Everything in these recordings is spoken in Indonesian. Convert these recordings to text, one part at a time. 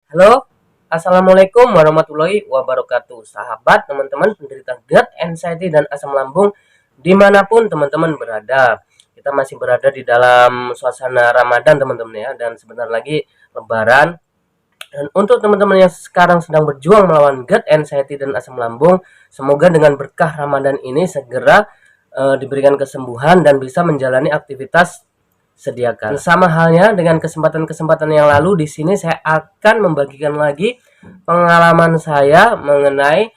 Halo, Assalamualaikum warahmatullahi wabarakatuh. Sahabat, teman-teman penderita GERD, anxiety, dan asam lambung dimanapun teman-teman berada. Kita masih berada di dalam suasana Ramadan teman-teman ya, dan sebentar lagi Lebaran. Dan untuk teman-teman yang sekarang sedang berjuang melawan GERD, anxiety, dan asam lambung, semoga dengan berkah Ramadan ini segera diberikan kesembuhan dan bisa menjalani aktivitas sediakan. Sama halnya dengan kesempatan-kesempatan yang lalu, di sini saya akan membagikan lagi pengalaman saya mengenai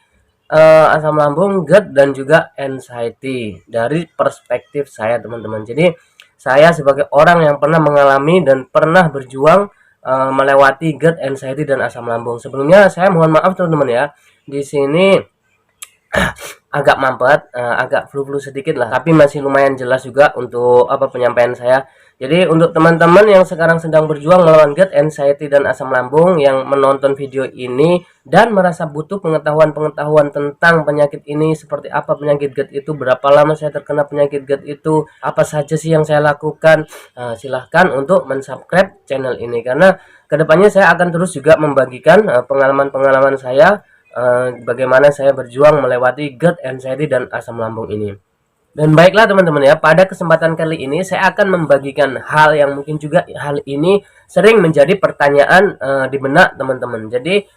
asam lambung, GERD, dan juga anxiety dari perspektif saya, teman-teman. Jadi saya sebagai orang yang pernah mengalami dan pernah berjuang melewati GERD, anxiety, dan asam lambung. Sebelumnya saya mohon maaf teman-teman ya. Di sini agak mampet, agak flu-flu sedikit lah, tapi masih lumayan jelas juga untuk penyampaian saya. Jadi untuk teman-teman yang sekarang sedang berjuang melawan GERD, anxiety, dan asam lambung yang menonton video ini dan merasa butuh pengetahuan-pengetahuan tentang penyakit ini, seperti apa penyakit GERD itu, berapa lama saya terkena penyakit GERD itu, apa saja sih yang saya lakukan, silahkan untuk mensubscribe channel ini, karena kedepannya saya akan terus juga membagikan pengalaman-pengalaman saya, bagaimana saya berjuang melewati GERD, anxiety, dan asam lambung ini. Dan baiklah teman-teman ya, pada kesempatan kali ini saya akan membagikan hal yang mungkin juga hal ini sering menjadi pertanyaan di benak teman-teman. Jadi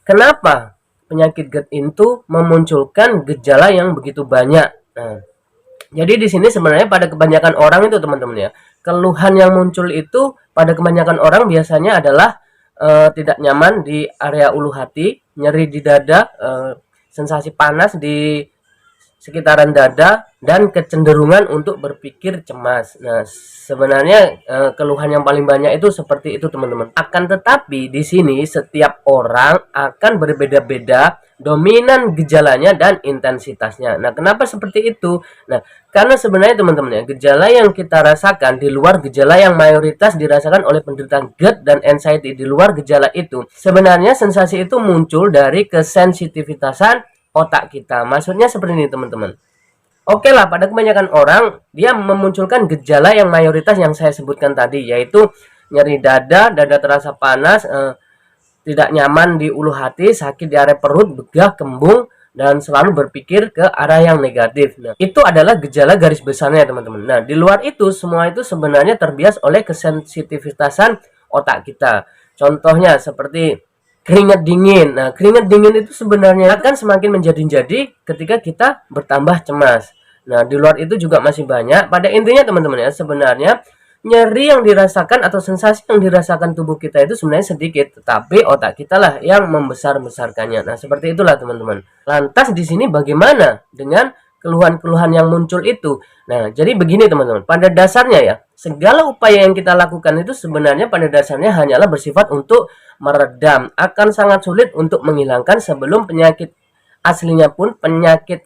kenapa penyakit GERD itu memunculkan gejala yang begitu banyak? Nah, jadi di sini sebenarnya pada kebanyakan orang itu teman-teman ya, keluhan yang muncul itu pada kebanyakan orang biasanya adalah tidak nyaman di area ulu hati, nyeri di dada, sensasi panas di sekitaran dada, dan kecenderungan untuk berpikir cemas. Nah, sebenarnya keluhan yang paling banyak itu seperti itu teman-teman. Akan tetapi di sini setiap orang akan berbeda-beda dominan gejalanya dan intensitasnya. Nah, kenapa seperti itu? Nah, karena sebenarnya teman-teman ya, gejala yang kita rasakan di luar gejala yang mayoritas dirasakan oleh penderita GERD dan anxiety, di luar gejala itu, sebenarnya sensasi itu muncul dari kesensitivitasan otak kita. Maksudnya seperti ini teman-teman. Oke lah, pada kebanyakan orang dia memunculkan gejala yang mayoritas yang saya sebutkan tadi, yaitu nyeri dada, dada terasa panas, tidak nyaman di ulu hati, sakit di area perut, begah, kembung, dan selalu berpikir ke arah yang negatif. Nah, itu adalah gejala garis besarnya teman-teman. Nah, di luar itu semua itu sebenarnya terbias oleh kesensitivitasan otak kita. Contohnya seperti keringat dingin. Nah, keringat dingin itu sebenarnya akan semakin menjadi-jadi ketika kita bertambah cemas. Nah, di luar itu juga masih banyak. Pada intinya teman-teman ya, sebenarnya nyeri yang dirasakan atau sensasi yang dirasakan tubuh kita itu sebenarnya sedikit, tetapi otak kita lah yang membesar-besarkannya. Nah, seperti itulah teman-teman. Lantas di sini bagaimana dengan keluhan-keluhan yang muncul itu? Nah, jadi begini teman-teman. Pada dasarnya ya, segala upaya yang kita lakukan itu sebenarnya pada dasarnya hanyalah bersifat untuk meredam. Akan sangat sulit untuk menghilangkan sebelum penyakit aslinya pun, penyakit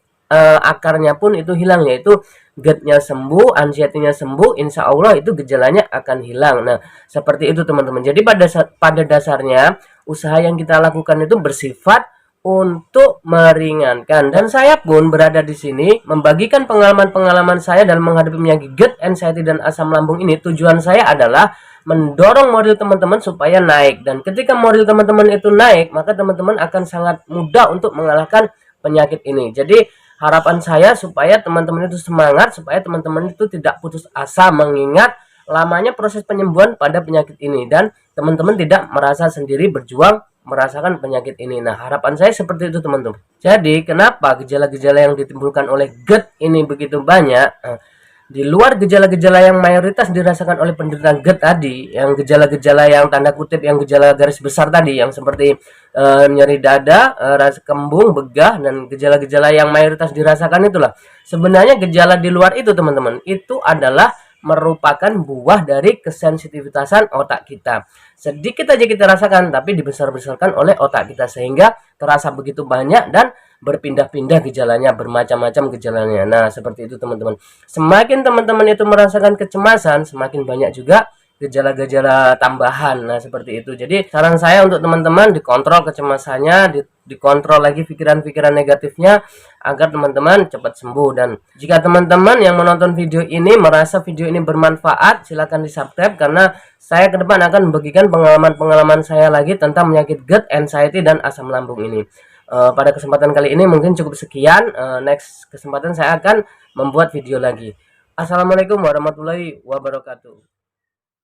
akarnya pun itu hilang, yaitu GERD-nya sembuh, anxiety-nya sembuh, insya Allah itu gejalanya akan hilang. Nah, seperti itu teman-teman. Jadi pada dasarnya usaha yang kita lakukan itu bersifat untuk meringankan, dan saya pun berada di sini membagikan pengalaman-pengalaman saya dalam menghadapi penyakit GERD, anxiety, dan asam lambung ini. Tujuan saya adalah mendorong moral teman-teman supaya naik, dan ketika moral teman-teman itu naik, maka teman-teman akan sangat mudah untuk mengalahkan penyakit ini. Jadi harapan saya supaya teman-teman itu semangat, supaya teman-teman itu tidak putus asa mengingat lamanya proses penyembuhan pada penyakit ini, dan teman-teman tidak merasa sendiri berjuang merasakan penyakit ini. Nah, harapan saya seperti itu teman-teman. Jadi kenapa gejala-gejala yang ditimbulkan oleh GERD ini begitu banyak? Di luar gejala-gejala yang mayoritas dirasakan oleh penderita GERD tadi, yang gejala-gejala yang tanda kutip, yang gejala garis besar tadi, yang seperti nyeri dada, rasa kembung, begah, dan gejala-gejala yang mayoritas dirasakan itulah. Sebenarnya gejala di luar itu teman-teman, itu adalah merupakan buah dari kesensitivitasan otak kita. Sedikit aja kita rasakan, tapi dibesar-besarkan oleh otak kita sehingga terasa begitu banyak dan berpindah-pindah gejalanya, bermacam-macam gejalanya. Nah, seperti itu teman-teman. Semakin teman-teman itu merasakan kecemasan, semakin banyak juga gejala-gejala tambahan. Nah, seperti itu. Jadi saran saya untuk teman-teman dikontrol kecemasannya, dikontrol lagi pikiran-pikiran negatifnya agar teman-teman cepat sembuh. Dan jika teman-teman yang menonton video ini merasa video ini bermanfaat, silahkan di subscribe, karena saya ke depan akan membagikan pengalaman-pengalaman saya lagi tentang penyakit GERD, anxiety, dan asam lambung ini. Pada kesempatan kali ini mungkin cukup sekian. Next kesempatan saya akan membuat video lagi. Assalamualaikum warahmatullahi wabarakatuh.